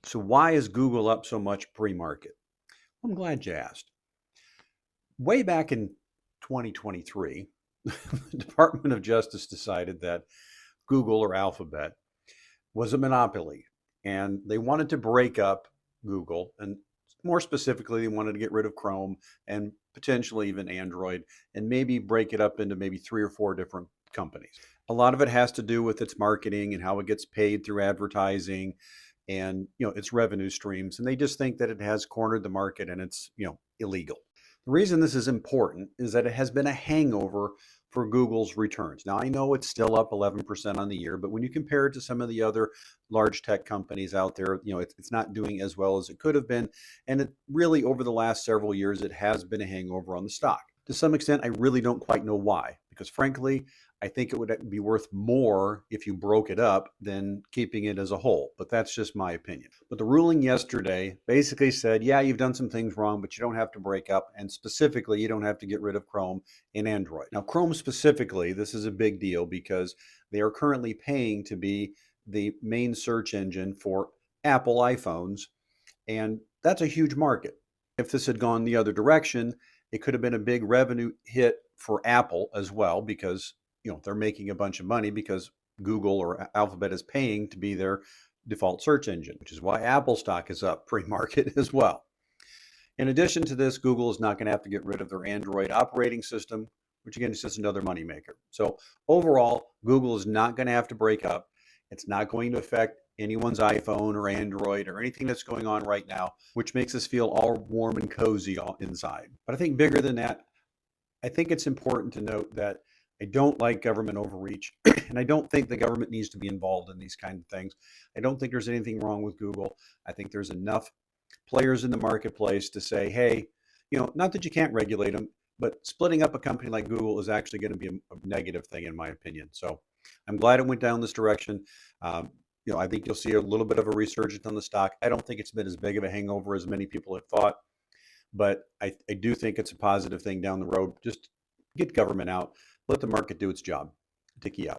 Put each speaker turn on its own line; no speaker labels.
So why is Google up so much pre-market? I'm glad you asked. Way back in 2023, the Department of Justice decided that Google or Alphabet was a monopoly and they wanted to break up Google, and more specifically they wanted to get rid of Chrome and potentially even Android, and maybe break it up into maybe three or four different companies. A lot of it has to do with its marketing and how it gets paid through advertising and its revenue streams, and they just think that it has cornered the market and it's illegal. The reason this is important is that it has been a hangover for Google's returns. Now, I know it's still up 11% on the year, but when you compare it to some of the other large tech companies out there, it's not doing as well as it could have been. And it really, over the last several years, it has been a hangover on the stock. To some extent, I really don't quite know why, because frankly, I think it would be worth more if you broke it up than keeping it as a whole. But that's just my opinion. But the ruling yesterday basically said, yeah, you've done some things wrong, but you don't have to break up. And specifically, you don't have to get rid of Chrome and Android. Now, Chrome specifically, this is a big deal because they are currently paying to be the main search engine for Apple iPhones. And that's a huge market. If this had gone the other direction, it could have been a big revenue hit for Apple as well, because they're making a bunch of money because Google or Alphabet is paying to be their default search engine, which is why Apple stock is up pre-market as well. In addition to this, Google is not going to have to get rid of their Android operating system, which again is just another moneymaker. So overall, Google is not going to have to break up. It's not going to affect anyone's iPhone or Android or anything that's going on right now, which makes us feel all warm and cozy inside. But I think bigger than that, I think it's important to note that I don't like government overreach, and I don't think the government needs to be involved in these kind of things. I don't think there's anything wrong with Google. I think there's enough players in the marketplace to say, hey, not that you can't regulate them, but splitting up a company like Google is actually going to be a negative thing, in my opinion. So I'm glad it went down this direction. I think you'll see a little bit of a resurgence on the stock. I don't think it's been as big of a hangover as many people have thought, but I do think it's a positive thing down the road. Just get government out, let the market do its job. Dickie out.